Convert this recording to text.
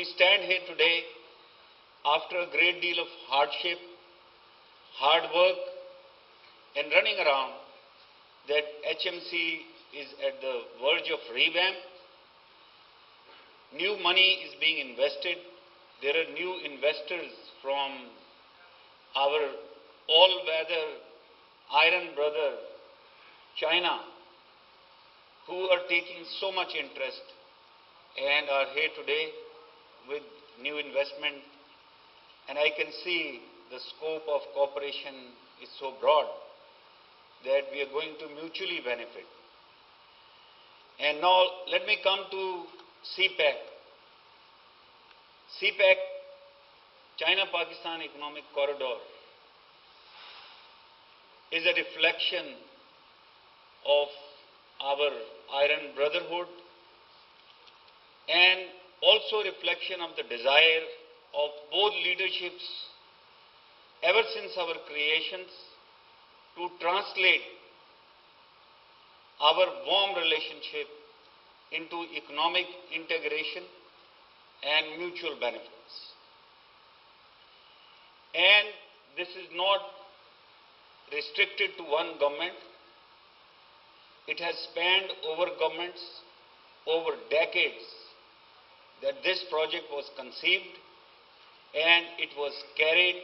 We stand here today after a great deal of hardship, hard work, and running around that HMC is at the verge of revamp. New money is being invested. There are new investors from our all-weather iron brother, China, who are taking so much interest and are here today with new investment. And I can see the scope of cooperation is so broad that we are going to mutually benefit. And now let me come to CPEC. CPEC, China-Pakistan Economic Corridor, is a reflection of our iron brotherhood and also a reflection of the desire of both leaderships ever since our creations to translate our warm relationship into economic integration and mutual benefits. And this is not restricted to one government. It has spanned over governments, over decades, that this project was conceived and it was carried